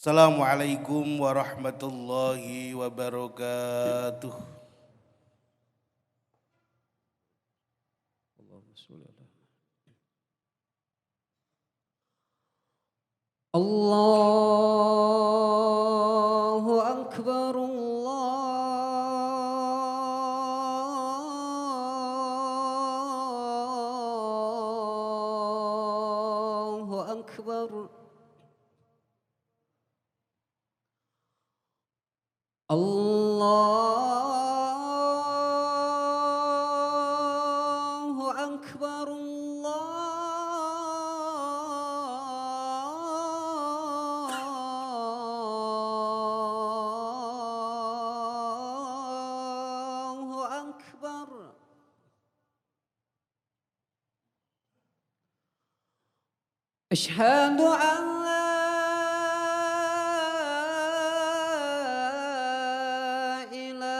Assalamualaikum warahmatullahi wabarakatuh. Allahu Akbar, Allahu Akbar. Allahu Akbar, Allahu Akbar. Asyhadu an la ilaha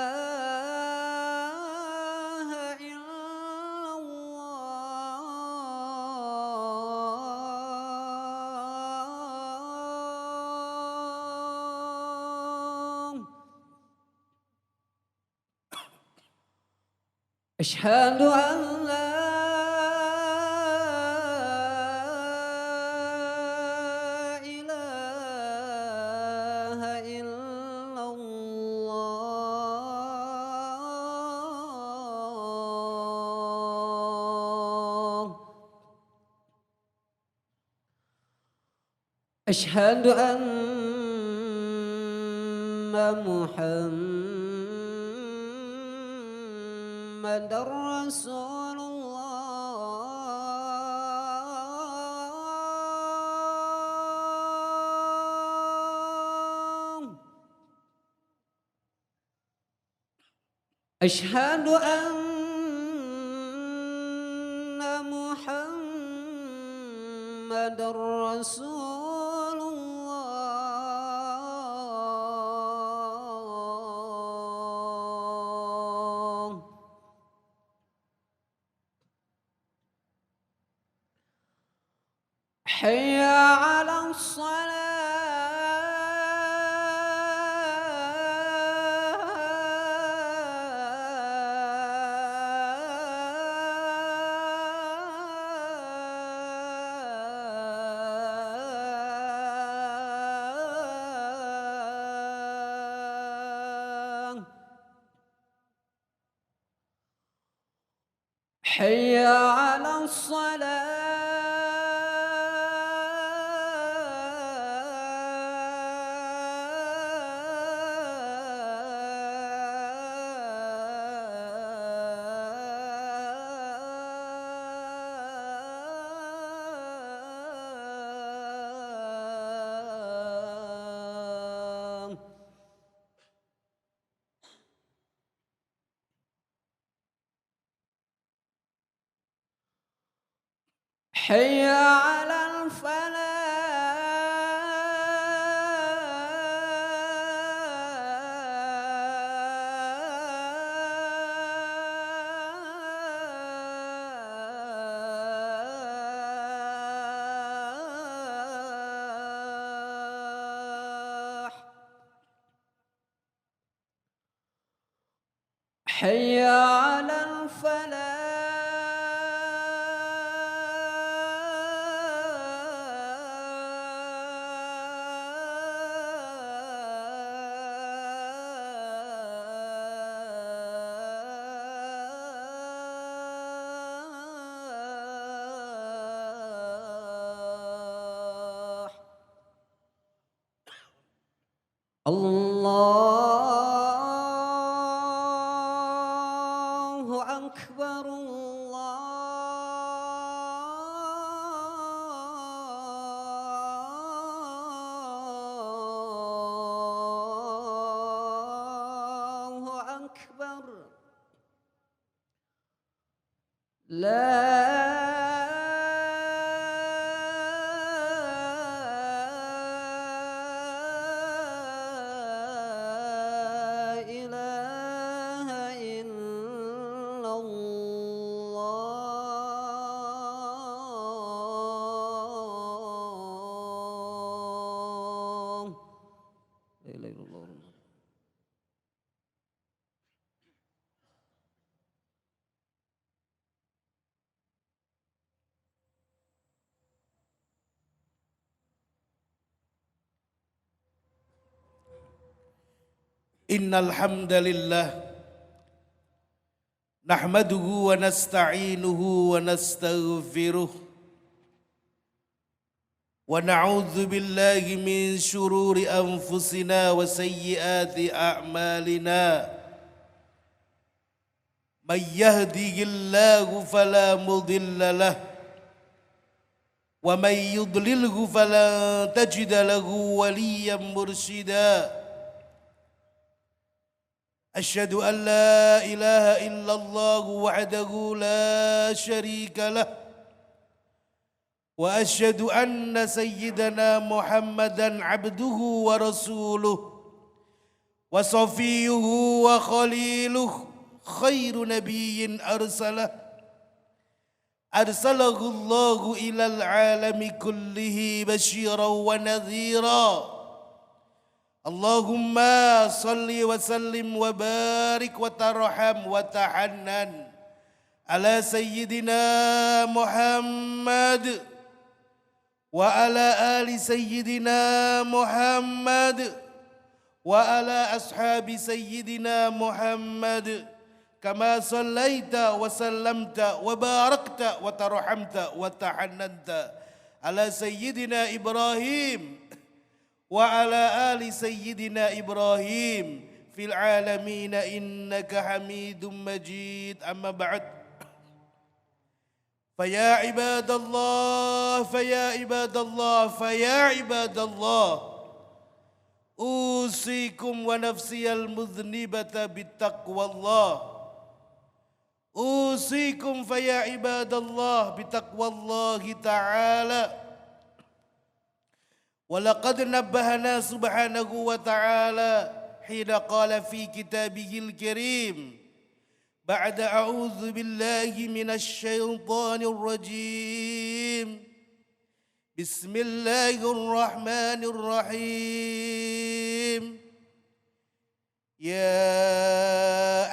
illallah. Asyhadu an la ilaha illallah. Asyhadu anna Muhammadar Rasulullah. Asyhadu anna Muhammadar Rasulullah. Hayya 'alas salah. Hayya 'alas salah. Hayya 'alal falah. Hayya 'alal falah. Allahu Akbar, Allahu Akbar. La ilaha illallah. إله إلا الله. Innal hamdalillah nahmaduhu wa nasta'inuhu wa nastaghfiruh wa na'udzu billahi min shururi anfusina wa sayyiati a'malina may yahdihillahu fala mudilla lahu wa may yudlilhu fala tajida lahu waliyyan mursyida. أشهد أن لا إله إلا الله وحده لا شريك له وأشهد أن سيدنا محمدا عبده ورسوله وصفيه وخليله خير نبي أرسله الله إلى العالم كله بشيرا ونذيرا. اللهم صل وسلم وبارك وترحم وتحنن على سيدنا محمد وعلى آل سيدنا محمد وعلى أصحاب سيدنا محمد كما صليت وسلمت وباركت وترحمت وتحننت على سيدنا إبراهيم وعلى آل سيدنا إبراهيم في العالمين إنك حميد مجيد. أما بعد فيا عباد الله فيا عباد الله أوصيكم ونفسي المذنبة بالتقوى الله. أوصيكم فيا عباد الله بتقوى الله تعالى. ولقد نبهنا سبحانه وتعالى حين قال في كتابه الكريم بعد أعوذ بالله من الشيطان الرجيم بسم الله الرحمن الرحيم يا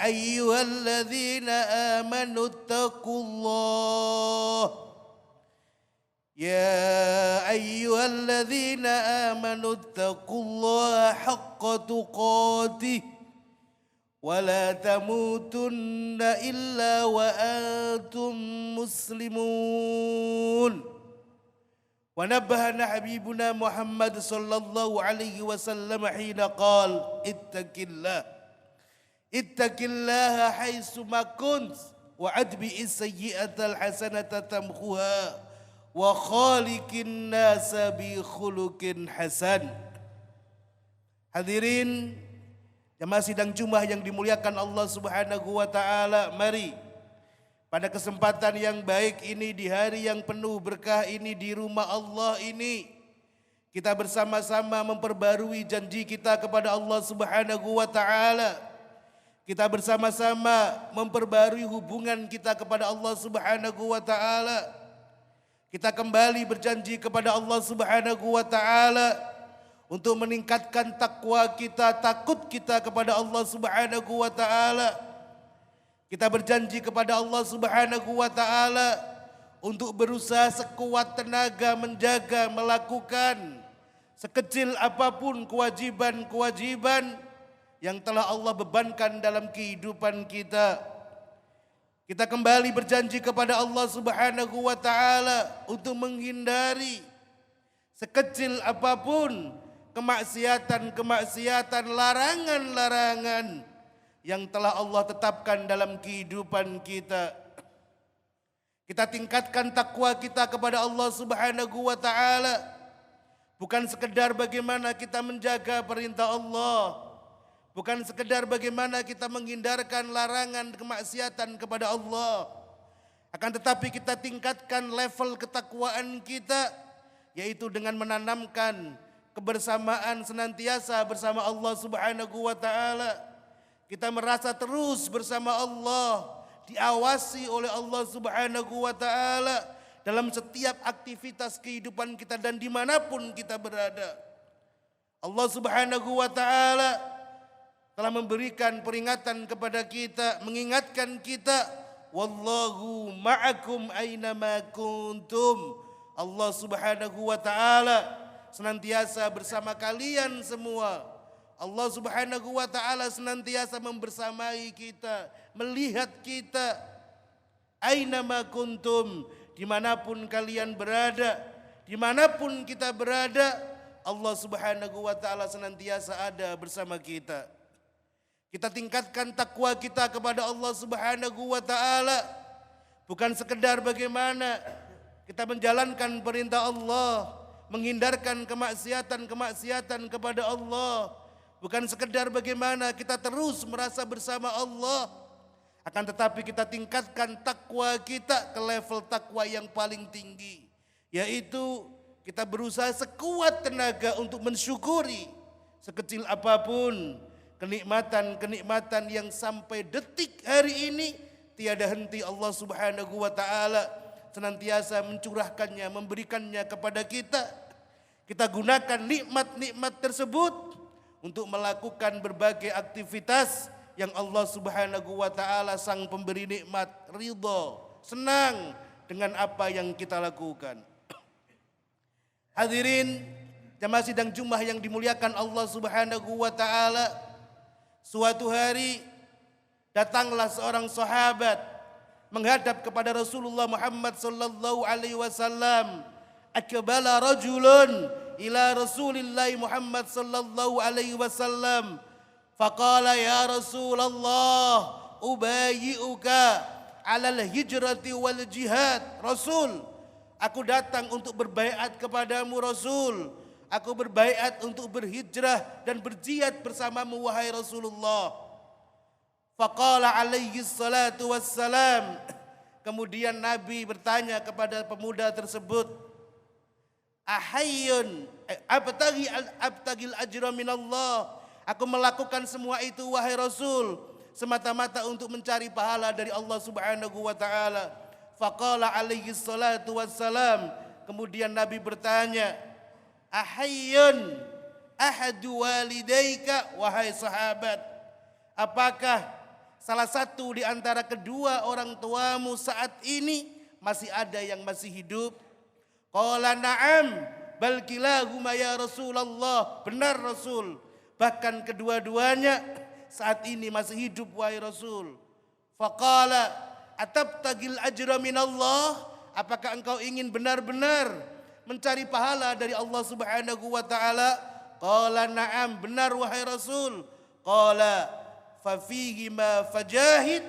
أيها الذين آمنوا اتقوا الله يا أيها الذين آمنوا اتقوا الله حق تقاته ولا تموتن إلا وأنتم مسلمون. ونبهنا حبيبنا محمد صلى الله عليه وسلم حين قال اتق الله حيثما كنت وأتبع السيئة الحسنة تمحوها wa khaliqin nasa bi khuluqin hasan. Hadirin jamaah sidang Jumat yang dimuliakan Allah Subhanahu wa taala, mari pada kesempatan yang baik ini, di hari yang penuh berkah ini, di rumah Allah ini, kita bersama-sama memperbarui janji kita kepada Allah Subhanahu wa taala. Kita bersama-sama memperbarui hubungan kita kepada Allah Subhanahu wa taala. Kita kembali berjanji kepada Allah Subhanahu wa taala untuk meningkatkan takwa kita, takut kita kepada Allah Subhanahu wa taala. Kita berjanji kepada Allah Subhanahu wa taala untuk berusaha sekuat tenaga menjaga, melakukan sekecil apapun kewajiban-kewajiban yang telah Allah bebankan dalam kehidupan kita. Kita kembali berjanji kepada Allah Subhanahu wa taala untuk menghindari sekecil apapun kemaksiatan-kemaksiatan, larangan-larangan yang telah Allah tetapkan dalam kehidupan kita. Kita tingkatkan takwa kita kepada Allah Subhanahu wa taala, bukan sekedar bagaimana kita menjaga perintah Allah, bukan sekedar bagaimana kita menghindarkan larangan kemaksiatan kepada Allah, akan tetapi kita tingkatkan level ketakwaan kita, yaitu dengan menanamkan kebersamaan senantiasa bersama Allah Subhanahu wa taala. Kita merasa terus bersama Allah, diawasi oleh Allah Subhanahu wa taala dalam setiap aktivitas kehidupan kita dan dimanapun kita berada. Allah Subhanahu wa taala telah memberikan peringatan kepada kita, mengingatkan kita, wallahu ma'akum aynama kuntum. Allah Subhanahu wa taala senantiasa bersama kalian semua. Allah Subhanahu wa taala senantiasa membersamai kita, melihat kita. Aynama kuntum, dimanapun kalian berada, dimanapun kita berada, Allah Subhanahu wa taala senantiasa ada bersama kita. Kita tingkatkan takwa kita kepada Allah Subhanahu wa taala. Bukan sekedar bagaimana kita menjalankan perintah Allah, menghindarkan kemaksiatan-kemaksiatan kepada Allah. Bukan sekedar bagaimana kita terus merasa bersama Allah. Akan tetapi kita tingkatkan takwa kita ke level takwa yang paling tinggi. Yaitu kita berusaha sekuat tenaga untuk mensyukuri sekecil apapun kenikmatan-kenikmatan yang sampai detik hari ini tiada henti Allah Subhanahu wa taala senantiasa mencurahkannya, memberikannya kepada kita. Kita gunakan nikmat-nikmat tersebut untuk melakukan berbagai aktivitas yang Allah Subhanahu wa taala sang pemberi nikmat ridha, senang dengan apa yang kita lakukan. Hadirin jamaah sidang Jumat yang dimuliakan Allah Subhanahu wa taala, suatu hari datanglah seorang sahabat menghadap kepada Rasulullah Muhammad sallallahu alaihi wasallam. Akbala rajulun ila Rasulillah Muhammad sallallahu alaihi wasallam faqala ya Rasulullah ubayyi'uka 'alal hijrati wal jihad. Rasul, aku datang untuk berbaiat kepadamu Rasul. Aku berbaiat untuk berhijrah dan berjihad bersamamu wahai Rasulullah. Faqala alaihi salatu wassalam. Kemudian Nabi bertanya kepada pemuda tersebut, ahayyun abtagil ajra minallah. Aku melakukan semua itu wahai Rasul semata-mata untuk mencari pahala dari Allah Subhanahu wa taala. Faqala alaihi salatu wassalam. Kemudian Nabi bertanya, ahayyun ahadu walidaika, wahai sahabat, apakah salah satu di antara kedua orang tuamu saat ini masih ada yang masih hidup? Qala na'am bal kilahuma ya Rasulullah. Benar Rasul, bahkan kedua-duanya saat ini masih hidup wahai Rasul. Faqala atabtagil ajra minallah. Apakah engkau ingin benar-benar mencari pahala dari Allah Subhanahu wa taala? Qala na'am, benar wahai Rasul. Qala fa fihi ma fajahid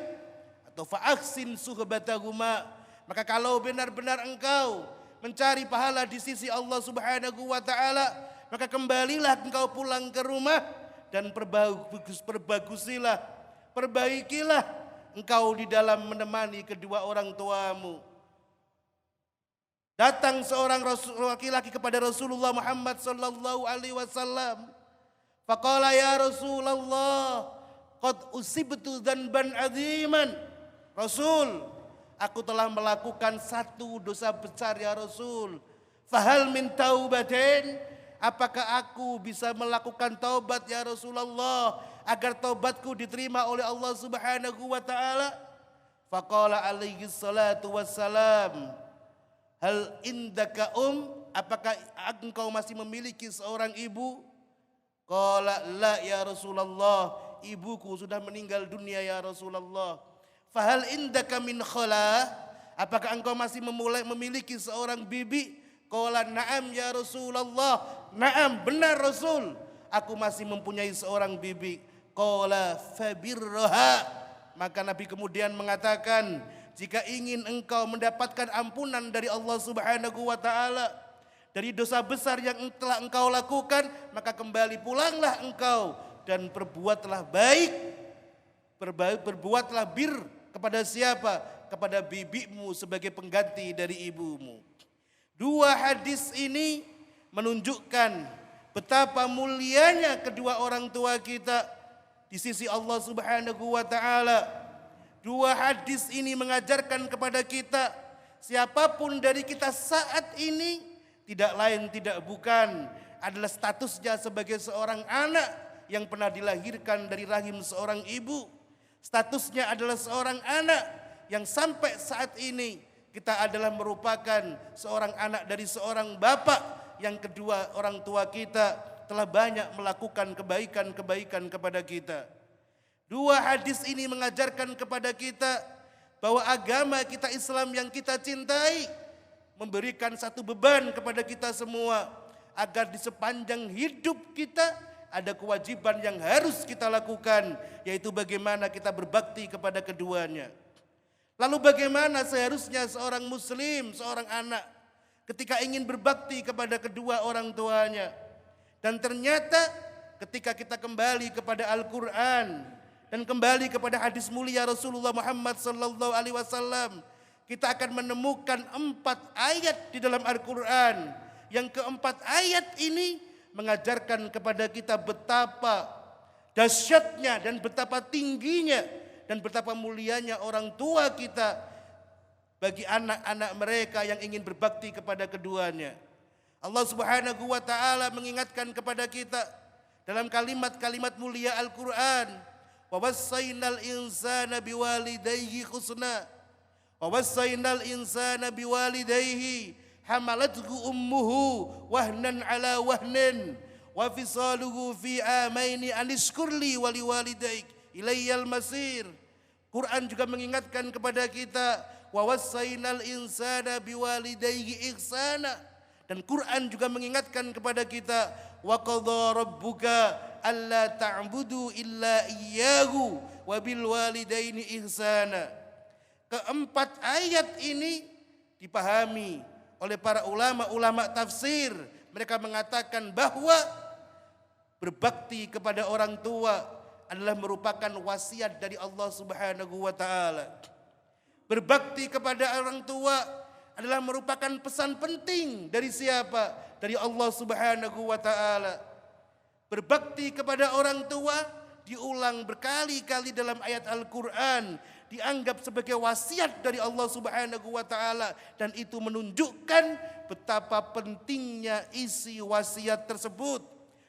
atau fa ahsin suhbatahuma. Maka kalau benar-benar engkau mencari pahala di sisi Allah Subhanahu wa taala, maka kembalilah engkau pulang ke rumah dan perbaikilah engkau di dalam menemani kedua orang tuamu. Datang seorang laki-laki kepada Rasulullah Muhammad sallallahu alaihi wasallam. Faqala ya Rasulullah, qad usibtu dzanban aziman. Rasul, aku telah melakukan satu dosa besar ya Rasul. Fahal min taubatin? Apakah aku bisa melakukan taubat ya Rasulullah agar taubatku diterima oleh Allah Subhanahu wa taala? Faqala alaihi salatu wassalam, hal indaka apakah engkau masih memiliki seorang ibu? Qala la ya Rasulullah, ibuku sudah meninggal dunia ya Rasulullah. Fahal indaka min khala, apakah engkau masih memiliki seorang bibi? Qala na'am ya Rasulullah. Na'am, benar Rasul, aku masih mempunyai seorang bibi. Qala fabirraha. Maka Nabi kemudian mengatakan, jika ingin engkau mendapatkan ampunan dari Allah Subhanahu wa taala dari dosa besar yang telah engkau lakukan, maka kembali pulanglah engkau dan perbuatlah baik, berbuatlah bir kepada siapa? Kepada bibimu sebagai pengganti dari ibumu. Dua hadis ini menunjukkan betapa mulianya kedua orang tua kita di sisi Allah Subhanahu wa taala. Dua hadis ini mengajarkan kepada kita, siapapun dari kita saat ini tidak lain tidak bukan adalah statusnya sebagai seorang anak yang pernah dilahirkan dari rahim seorang ibu. Statusnya adalah seorang anak yang sampai saat ini kita adalah merupakan seorang anak dari seorang bapak. Yang kedua, orang tua kita telah banyak melakukan kebaikan-kebaikan kepada kita. Dua hadis ini mengajarkan kepada kita bahwa agama kita Islam yang kita cintai memberikan satu beban kepada kita semua agar di sepanjang hidup kita ada kewajiban yang harus kita lakukan, yaitu bagaimana kita berbakti kepada keduanya. Lalu bagaimana seharusnya seorang muslim, seorang anak ketika ingin berbakti kepada kedua orang tuanya. Dan ternyata ketika kita kembali kepada Al-Quran dan kembali kepada hadis mulia Rasulullah Muhammad sallallahu alaihi wasallam, kita akan menemukan 4 ayat di dalam Al-Quran. Yang keempat ayat ini mengajarkan kepada kita betapa dahsyatnya dan betapa tingginya dan betapa mulianya orang tua kita bagi anak-anak mereka yang ingin berbakti kepada keduanya. Allah Subhanahu wa taala mengingatkan kepada kita dalam kalimat-kalimat mulia Al-Qur'an, "Wa wassaynal insana biwalidayhi husna." Wa wassaynal insana biwalidayhi hamalathu ummuhu wahnan ala wahnin wa fisaluhu fi amaini anishkurli wa liwalidayk ilayyal masir. Quran juga mengingatkan kepada kita, wa wassaynal insana biwalidayhi ihsana. Dan Quran juga mengingatkan kepada kita, wa qadha rabbuka alla ta'budu illa iyyahu wa bil walidaini ihsana. Keempat ayat ini dipahami oleh para ulama-ulama tafsir. Mereka mengatakan bahwa berbakti kepada orang tua adalah merupakan wasiat dari Allah Subhanahu wa taala. Berbakti kepada orang tua adalah merupakan pesan penting dari siapa? Dari Allah Subhanahu wa taala. Berbakti kepada orang tua diulang berkali-kali dalam ayat Al-Qur'an, dianggap sebagai wasiat dari Allah Subhanahu wa taala, dan itu menunjukkan betapa pentingnya isi wasiat tersebut.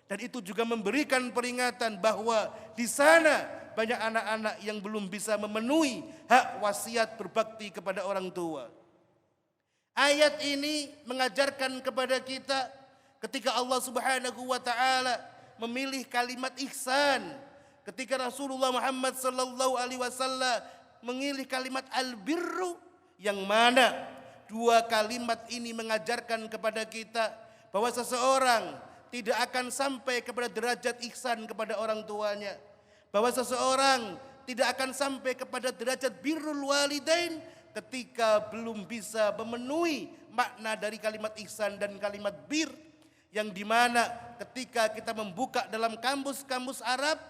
Dan itu juga memberikan peringatan bahwa di sana banyak anak-anak yang belum bisa memenuhi hak wasiat berbakti kepada orang tua. Ayat ini mengajarkan kepada kita ketika Allah Subhanahu wa taala memilih kalimat ihsan, ketika Rasulullah Muhammad sallallahu alaihi wasallam memilih kalimat al-birru, yang mana dua kalimat ini mengajarkan kepada kita bahwa seseorang tidak akan sampai kepada derajat ihsan kepada orang tuanya, bahwa seseorang tidak akan sampai kepada derajat birrul walidain ketika belum bisa memenuhi makna dari kalimat ihsan dan kalimat bir, yang dimana ketika kita membuka dalam kamus-kamus Arab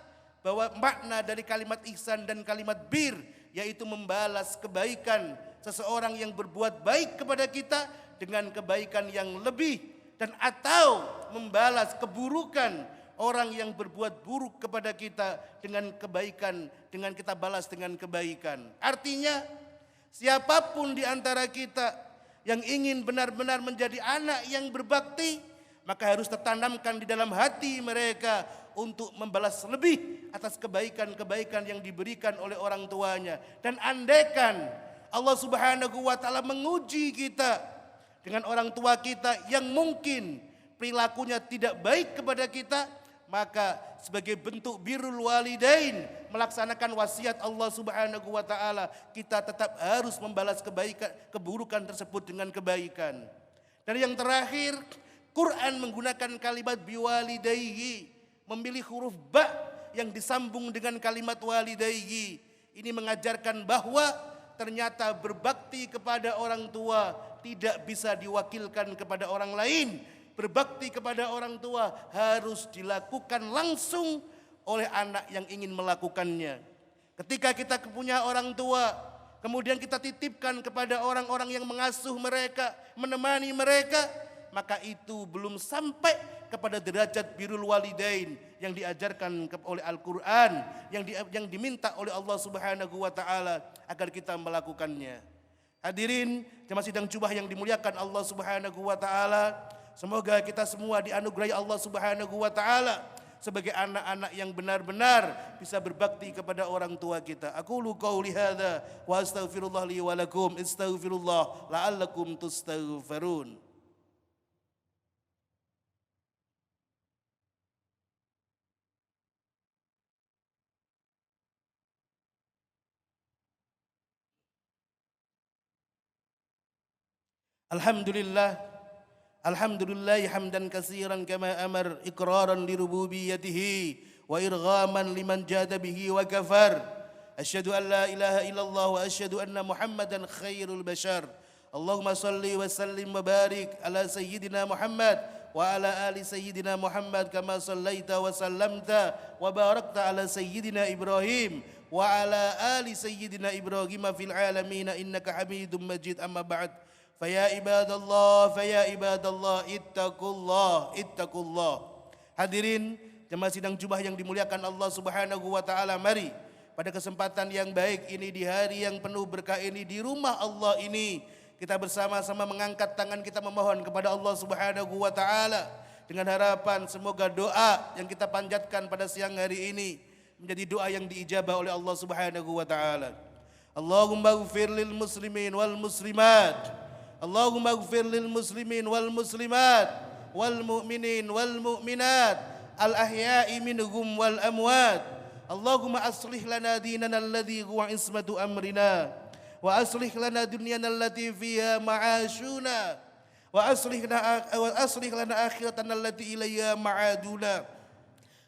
bahwa makna dari kalimat ihsan dan kalimat bir yaitu membalas kebaikan seseorang yang berbuat baik kepada kita dengan kebaikan yang lebih, dan atau membalas keburukan orang yang berbuat buruk kepada kita dengan kebaikan, dengan kita balas dengan kebaikan. Artinya siapapun di antara kita yang ingin benar-benar menjadi anak yang berbakti, maka harus tertanamkan di dalam hati mereka untuk membalas lebih atas kebaikan-kebaikan yang diberikan oleh orang tuanya. Dan andaikan Allah Subhanahu wa taala menguji kita dengan orang tua kita yang mungkin perilakunya tidak baik kepada kita, maka sebagai bentuk birrul walidain, melaksanakan wasiat Allah Subhanahu wa taala, kita tetap harus membalas kebaikan, keburukan tersebut dengan kebaikan. Dan yang terakhir, Quran menggunakan kalimat biwalidayhi, memilih huruf ba yang disambung dengan kalimat walidayhi. Ini mengajarkan bahwa ternyata berbakti kepada orang tua tidak bisa diwakilkan kepada orang lain. Berbakti kepada orang tua harus dilakukan langsung oleh anak yang ingin melakukannya. Ketika kita punya orang tua, kemudian kita titipkan kepada orang-orang yang mengasuh mereka, menemani mereka, maka itu belum sampai kepada derajat birrul walidain yang diajarkan oleh Al-Quran, yang diminta oleh Allah Subhanahu wa taala agar kita melakukannya. Hadirin jemaah sidang Jumat yang dimuliakan Allah Subhanahu wa taala, Semoga kita semua dianugerahi Allah Subhanahu wa taala sebagai anak-anak yang benar-benar bisa berbakti kepada orang tua kita. Aqulu qauli hadza wa astaghfirullah li wa lakum, astaghfirullah la'allakum tastaghfirun. Alhamdulillah. Alhamdulillah hamdan katsiran kama amar iqraran li rububiyyatihi wa irghaman liman jada bihi wa kafar. Asyhadu an la ilaha illallah wa asyhadu anna Muhammadan khairul bashar. Allahumma salli wa sallim wa barik ala sayyidina Muhammad wa ala ali sayyidina Muhammad kama sallaita wa sallamta wa barakta ala sayyidina Ibrahim wa ala ali sayyidina Ibrahim fil alamin innaka Hamidum Majid. Amma ba'd. Faya ibadallah, ittaqullah. Hadirin jemaah sidang Jumat yang dimuliakan Allah Subhanahu wa taala, mari pada kesempatan yang baik ini, di hari yang penuh berkah ini, di rumah Allah ini, kita bersama-sama mengangkat tangan kita memohon kepada Allah Subhanahu wa taala dengan harapan semoga doa yang kita panjatkan pada siang hari ini menjadi doa yang diijabah oleh Allah Subhanahu wa taala. Allahumma ighfir lil muslimin wal muslimat. Allahumma ighfir lil muslimin wal muslimat wal mu'minin wal mu'minat al ahya'i minhum wal amwat. Allahumma aslih lana dinana alladhi huwa ismatu amrina wa aslih lana dunyana allati fiha ma'ashuna wa aslih lana akhiratana allati ilayha ma'aduna.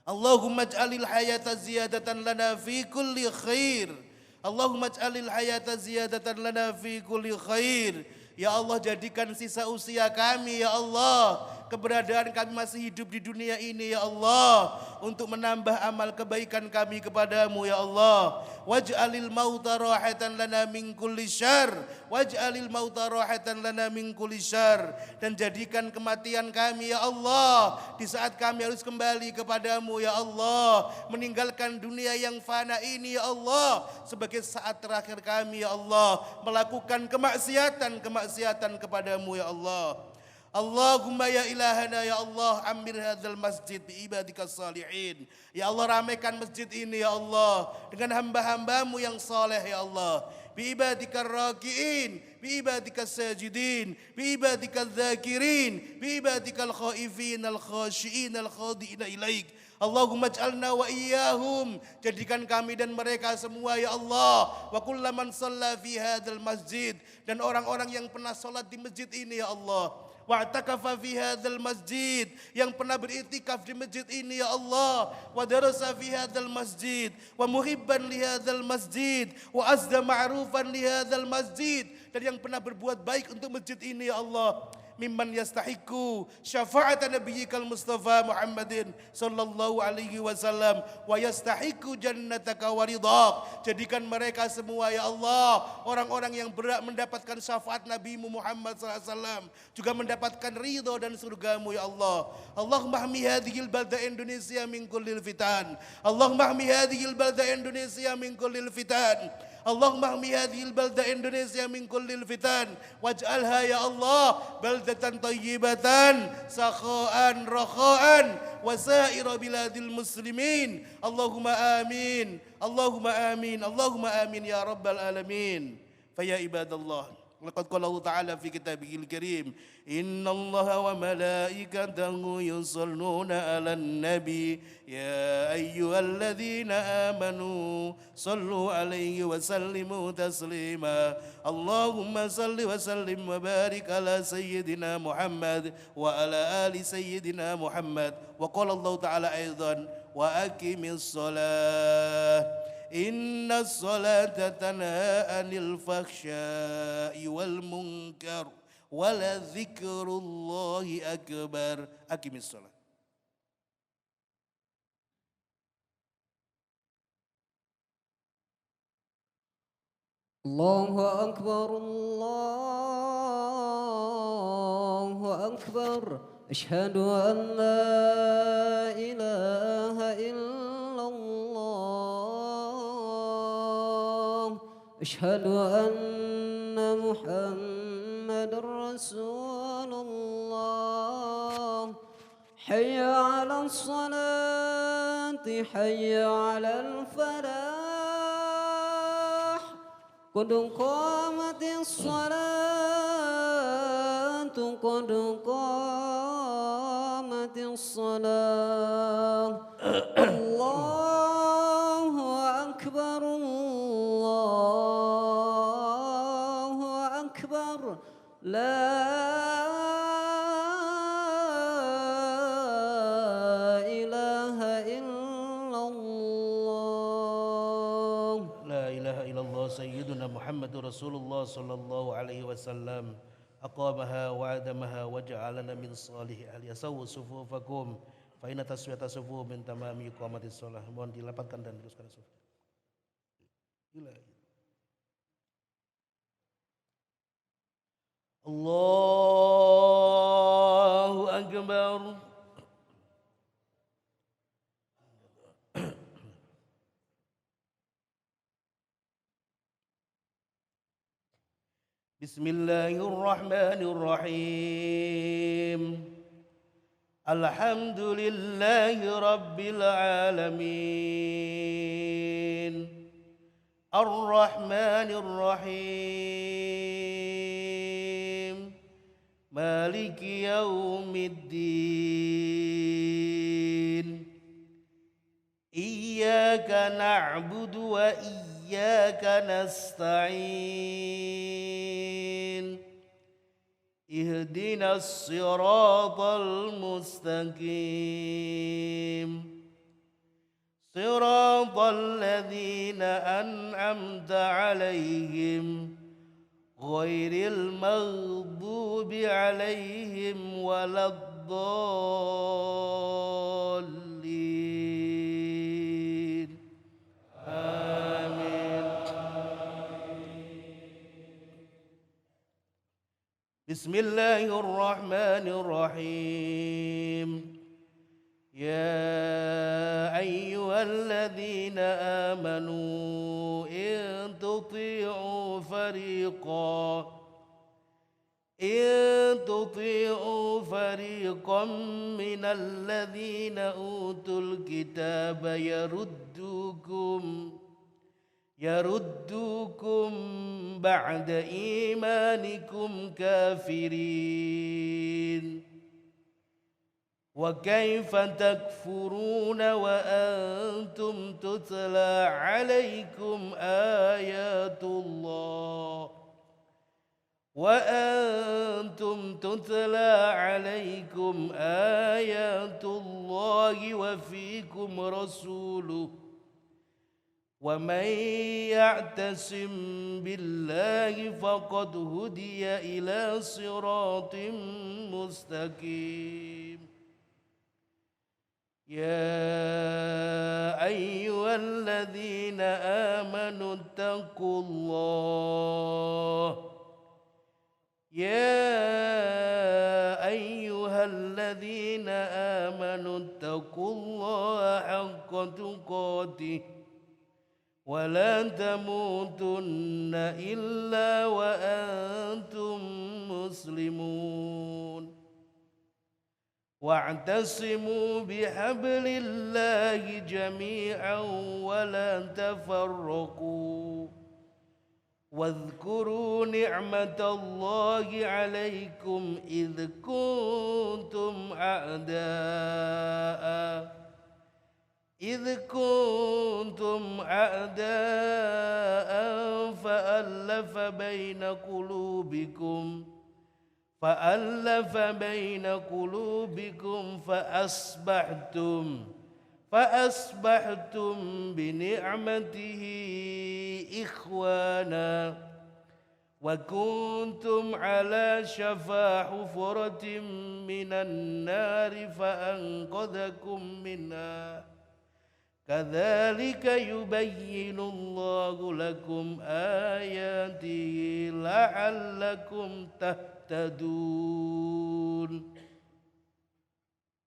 Allahumma ij'alil hayata ziyadatan lana fi kulli khair. Allahumma ij'alil hayata ziyadatan lana fi kulli khair. Ya Allah, jadikan sisa usia kami ya Allah, keberadaan kami masih hidup di dunia ini ya Allah, untuk menambah amal kebaikan kami kepadamu ya Allah. Waj'alil mauta rahatan lana min kulli syarr, waj'alil mauta rahatan lana min kulli syarr. Dan jadikan kematian kami ya Allah di saat kami harus kembali kepadamu ya Allah, meninggalkan dunia yang fana ini ya Allah sebagai saat terakhir kami ya Allah, melakukan kemaksiatan kepadamu ya Allah. Allahumma ya ilahana ya Allah, amir hadzal masjid bi ibadikas salihin. Ya Allah, ramaikan masjid ini ya Allah dengan hamba-hambamu yang saleh ya Allah. Bi ibadikar raki'in, bi ibadikas sajidin, bi ibadikal dzakirin, bi ibadikal khaifin al khashiin al khadi'ina ilaik. Allahumma ij'alna wa iyyahum, jadikan kami dan mereka semua ya Allah, wa kullaman shalla fi hadzal masjid, dan orang-orang yang pernah salat di masjid ini ya Allah, wa'takafa fi hadzal masjid, yang pernah beriktikaf di masjid ini ya Allah, wa darasa fi hadzal masjid, wa muhibban li hadzal masjid, wa azda ma'rufan li hadzal masjid, dan yang pernah berbuat baik untuk masjid ini ya Allah, mimman yastahiqu syafa'atan nabiyyikal Mustafa Muhammadin sallallahu alaihi wasallam wa yastahiqu jannataka wa ridhak. Jadikan mereka semua ya Allah orang-orang yang berhak mendapatkan syafaat Nabimu Muhammad sallallahu alaihi wasallam, juga mendapatkan ridho dan surgamu ya Allah. Allahumma hmi hadhil balda Indonesia min kullil fitan. Allahumma hmi hadhil balda Indonesia min kullil fitan. Allahumma hmi hadhil balda Indonesia min kullil fitan waj'alha ya Allah baldatan tayyibatan sakha'an rakha'an wa sa'ira biladil muslimin. Allahumma amin, Allahumma amin, Allahumma amin ya rabbal alamin. Faya ibadallah, laqad qala Allah Ta'ala fi kitabihil karim, innallaha wa malaikatahu yusalluna 'alan nabi ya ayyuhalladzina amanu sallu 'alaihi wa sallimu taslima. Allahumma salli wa sallim wa barik ala sayyidina Muhammad wa ala ali sayyidina Muhammad. Wa qala Allah Ta'ala aidan wa aqimis shalah inna salata tanha anil fakhsya'i wal munkar wala dzikrullahi akbar. Aqimis shalah. Allahu akbar, Allahu akbar. Asyhadu an la ilaha illallah. Asyhadu anna Muhammad محمد رسول الله حي على الصلاة حي على الفلاح قد قامت الصلاة قد قامت الصلاة الله أكبر الله أكبر لا إله إلا الله لا إله إلا الله سيدنا محمد رسول الله صلى الله عليه وسلم أقامها وعدمها وجعلنا من صالح أهلها سووا صفوفكم فإن تسوية صفوف من تمام إقامة الصلاة. Mohon dilapangkan dan teruskan suf. Allahu Akbar. Bismillahirrahmanirrahim. Alhamdulillahi Rabbil Alamin. Ar-Rahmanir Rahim. Maliki Yaumiddin. Iyyaka na'budu wa iyyaka nasta'in. Ihdinas siratal mustaqim. Siratal ladzina an'amta 'alaihim ghairil maghdubi 'alaihim waladdallin. Amin. Bismillahirrahmanirrahim. Ya ayyuhalladzina amanu in tuti'u fariqan minal ladzina utul kitaba yaruddukum ba'da imanikum kafirin. Wa kaifa takfuruna wa antum tutla alaikum ayatullah wa fiikum rasuluh. Wa man ya'tasim billahi faqad hudiya ila siratim mustaqim. Ya ayyuhalladzina amanu taqullah. Ya ayyuhalladzina amanu taqullaha haqqa tuqatih wa la tamutunna illa wa antum muslimun. Wa'tasimu bihablillahi jami'an wa la tafarraqu. Wadhkuru ni'matallahi 'alaikum idh kuntum a'da'an fa'alafa baina qulubikum فأصبحتم بنعمته إخوانا وكنتم على شفا حفرة من النار فأنقذكم منها كذلك يبين الله لكم آياته لعلكم تهتدون.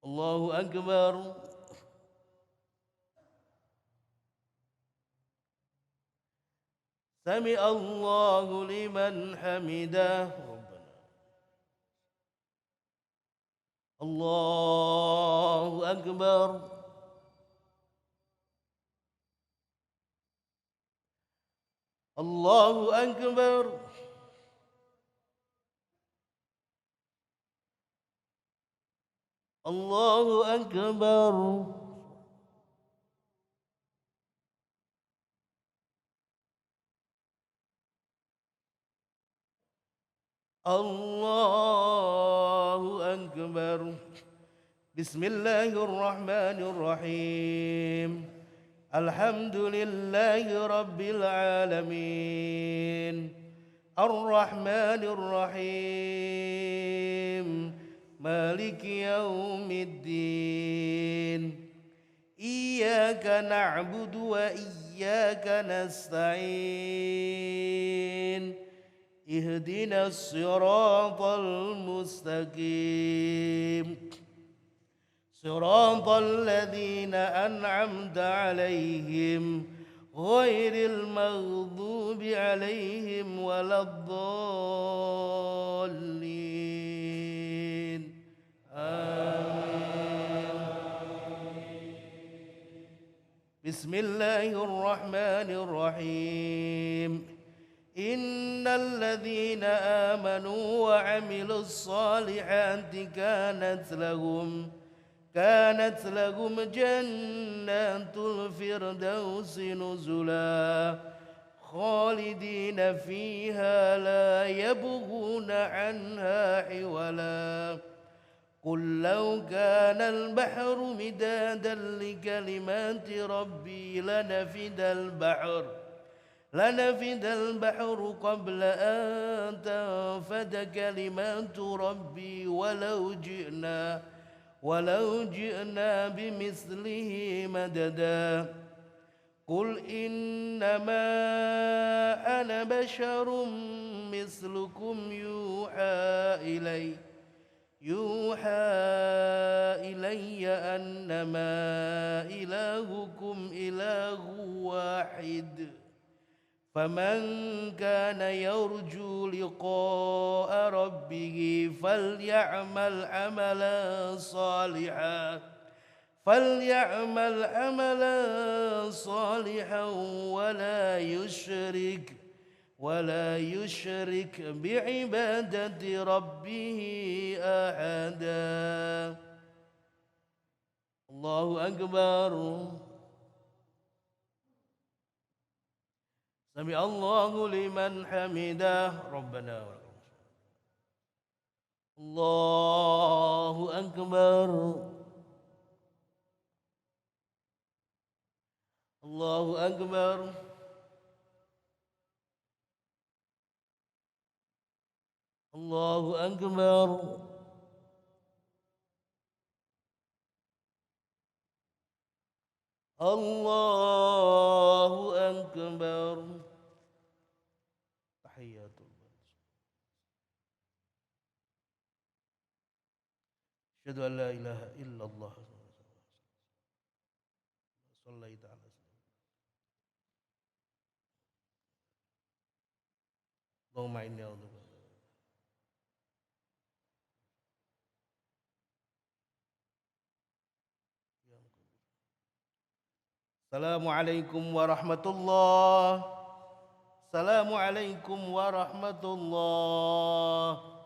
الله أكبر. سمع الله لمن حمده. ربنا Allahu Akbar. Allahu Akbar. Allahu Akbar. Allahu Akbar. Bismillahirrahmanirrahim. Alhamdulillahi Rabbil Alamin. Ar-Rahmanir Rahim. Maliki Yaumiddin. Iyyaka na'budu wa iyyaka nasta'in. Ihdinas siratal mustaqim. صراط الذين أنعمت عليهم غير المغضوب عليهم ولا الضالين آمين. بسم الله الرحمن الرحيم. إن الذين آمنوا وعملوا الصالحات كانت لهم جنات الفردوس نزلا خالدين فيها لا يبغون عنها حولا. قل لو كان البحر مدادا لكلمات ربي لنفد البحر قبل أن تنفد كلمات ربي ولو جئنا بمثله مددا. قل إنما أنا بشر مثلكم يوحى إلي أنما إلهكم إله واحد. فمن كان يرجو لقاء ربه فليعمل عملا صالحا ولا يشرك بعبادة ربه أحدا. الله أكبر. سمع الله لمن حمده. ربنا الله أكبر. الله أكبر. الله أكبر. الله أكبر. تحيات الله. أشهد أن لا إله إلا الله. صليت على اللهم إني أعوذ بك. Assalamualaikum warahmatullahi wabarakatuh. Assalamualaikum warahmatullahi